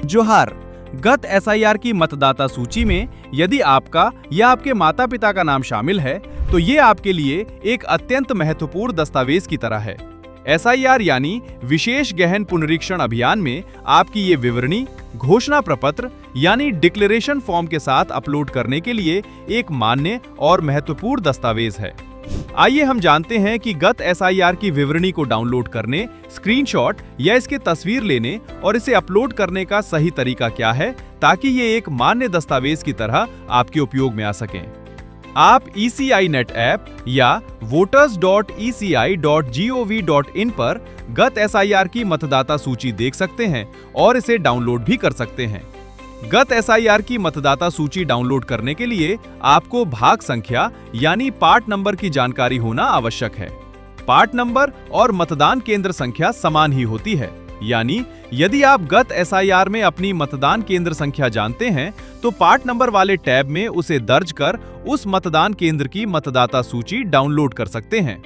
जोहार। गत एसआईआर की मतदाता सूची में यदि आपका या आपके माता पिता का नाम शामिल है तो ये आपके लिए एक अत्यंत महत्वपूर्ण दस्तावेज की तरह है। एसआईआर यानी विशेष गहन पुनरीक्षण अभियान में आपकी ये विवरणी घोषणा प्रपत्र यानी डिक्लेरेशन फॉर्म के साथ अपलोड करने के लिए एक मान्य और महत्वपूर्ण दस्तावेज है। आइए हम जानते हैं कि गत एसआईआर की विवरणी को डाउनलोड करने, स्क्रीनशॉट या इसके तस्वीर लेने और इसे अपलोड करने का सही तरीका क्या है, ताकि ये एक मान्य दस्तावेज की तरह आपके उपयोग में आ सकें। आप ECI नेट ऐप या voters.eci.gov.in पर गत एसआईआर की मतदाता सूची देख सकते हैं और इसे डाउनलोड भी कर सकते हैं। गत एसआईआर की मतदाता सूची डाउनलोड करने के लिए आपको भाग संख्या यानी पार्ट नंबर की जानकारी होना आवश्यक है। पार्ट नंबर और मतदान केंद्र संख्या समान ही होती है, यानी यदि आप गत एसआईआर में अपनी मतदान केंद्र संख्या जानते हैं तो पार्ट नंबर वाले टैब में उसे दर्ज कर उस मतदान केंद्र की मतदाता सूची डाउनलोड कर सकते हैं।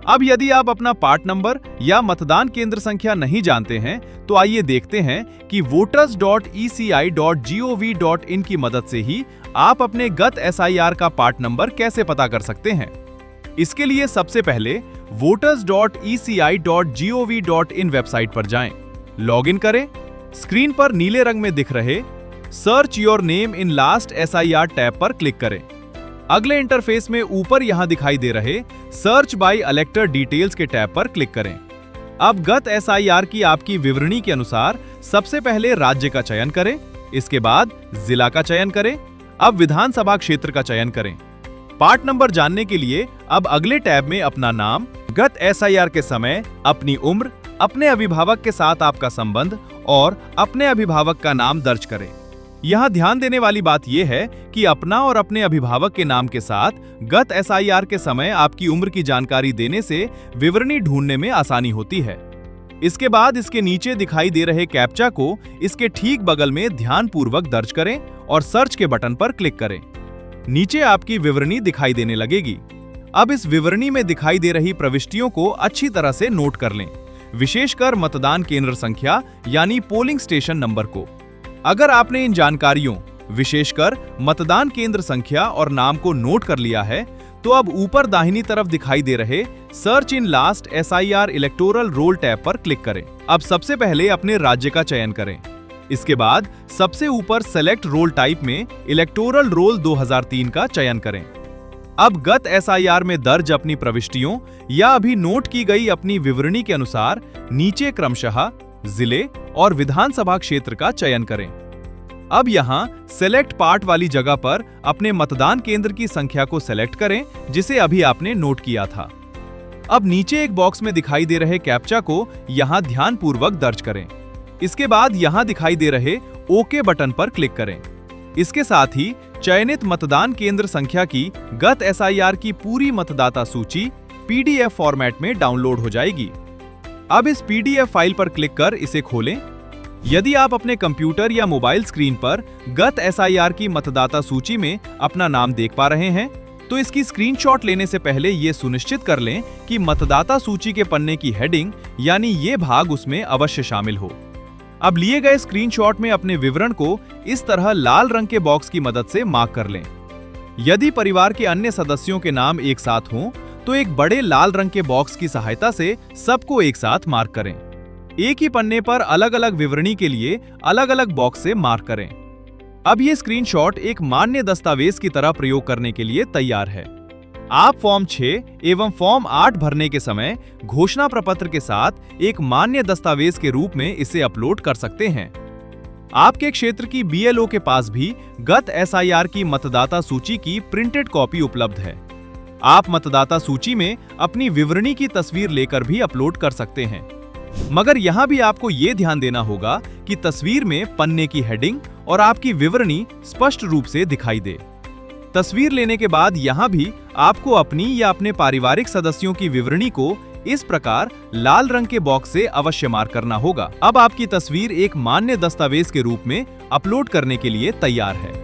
अब यदि आप अपना पार्ट नंबर या मतदान केंद्र संख्या नहीं जानते हैं तो आइए देखते हैं कि voters.eci.gov.in की मदद से ही आप अपने गत एसआईआर का पार्ट नंबर कैसे पता कर सकते हैं। इसके लिए सबसे पहले voters.eci.gov.in वेबसाइट पर जाएं, लॉगिन करें। स्क्रीन पर नीले रंग में दिख रहे search your name in last SIR tab पर क्लिक करें। अगले इंटरफेस में ऊपर यहां दिखाई दे रहे सर्च बाय इलेक्टर डिटेल्स के टैब पर क्लिक करें। अब गत एसआईआर की आपकी विवरणी के अनुसार सबसे पहले राज्य का चयन करें, इसके बाद जिला का चयन करें। अब विधानसभा क्षेत्र का चयन करें। पार्ट नंबर जानने के लिए अब अगले टैब में अपना नाम, गत एसआईआर के समय अपनी उम्र, अपने अभिभावक के साथ आपका संबंध और अपने अभिभावक का नाम दर्ज करें। यहाँ ध्यान देने वाली बात यह है कि अपना और अपने अभिभावक के नाम के साथ गत एसआईआर के समय आपकी उम्र की जानकारी देने से विवरणी ढूंढने में आसानी होती है। इसके बाद इसके नीचे दिखाई दे रहे कैप्चा को इसके ठीक बगल में ध्यानपूर्वक दर्ज करें और सर्च के बटन पर क्लिक करें। नीचे आपकी विवरणी दिखाई देने लगेगी। अब इस विवरणी में दिखाई दे रही प्रविष्टियों को अच्छी तरह से नोट कर लें, विशेषकर मतदान केंद्र संख्या यानी पोलिंग स्टेशन नंबर को। अगर आपने इन जानकारियों, विशेषकर मतदान केंद्र संख्या और नाम को नोट कर लिया है तो अब ऊपर दाहिनी तरफ दिखाई दे रहे search in last SIR electoral roll tab पर क्लिक करें। अब सबसे पहले अपने राज्य का चयन करें। इसके बाद सबसे ऊपर सेलेक्ट रोल टाइप में इलेक्टोरल रोल 2003 का चयन करें। अब गत एसआईआर में दर्ज अपनी प्रविष्टियों या अभी नोट की गई अपनी विवरणी के अनुसार नीचे क्रमशः जिले और विधानसभा क्षेत्र का चयन करें। अब यहां सेलेक्ट पार्ट वाली जगह पर अपने मतदान केंद्र की संख्या को सेलेक्ट करें जिसे अभी आपने नोट किया था। अब नीचे एक बॉक्स में दिखाई दे रहे कैप्चा को यहां ध्यानपूर्वक दर्ज करें। इसके बाद यहां दिखाई दे रहे ओके बटन पर क्लिक करें। इसके साथ ही चयनित मतदान केंद्र संख्या की गत एसआईआर की पूरी मतदाता सूची PDF फॉर्मेट में डाउनलोड हो जाएगी। अब इस PDF फाइल पर क्लिक कर इसे खोलें। यदि आप अपने कंप्यूटर या मोबाइल स्क्रीन पर गत एसआईआर की मतदाता सूची में अपना नाम देख पा रहे हैं तो इसकी स्क्रीनशॉट लेने से पहले ये सुनिश्चित कर लें कि मतदाता सूची के पन्ने की हेडिंग यानी ये भाग उसमें अवश्य शामिल हो। अब लिए गए स्क्रीनशॉट में अपने विवरण को इस तरह लाल रंग के बॉक्स की मदद से मार्क कर लें। यदि परिवार के अन्य सदस्यों के नाम एक साथ हों तो एक बड़े लाल रंग के बॉक्स की सहायता से सबको एक साथ मार्क करें। एक ही पन्ने पर अलग अलग विवरणी के लिए अलग अलग बॉक्स से मार्क करें। अब ये स्क्रीनशॉट एक मान्य दस्तावेज की तरह प्रयोग करने के लिए तैयार है। आप फॉर्म 6 एवं फॉर्म 8 भरने के समय घोषणा प्रपत्र के साथ एक मान्य दस्तावेज के रूप में इसे अपलोड कर सकते हैं। आपके क्षेत्र की BLO के पास भी गत एसआईआर की मतदाता सूची की प्रिंटेड कॉपी उपलब्ध है। आप मतदाता सूची में अपनी विवरणी की तस्वीर लेकर भी अपलोड कर सकते हैं, मगर यहां भी आपको ये ध्यान देना होगा कि तस्वीर में पन्ने की हेडिंग और आपकी विवरणी स्पष्ट रूप से दिखाई दे। तस्वीर लेने के बाद यहां भी आपको अपनी या अपने पारिवारिक सदस्यों की विवरणी को इस प्रकार लाल रंग के बॉक्स से अवश्य मार्क करना होगा। अब आपकी तस्वीर एक मान्य दस्तावेज के रूप में अपलोड करने के लिए तैयार है।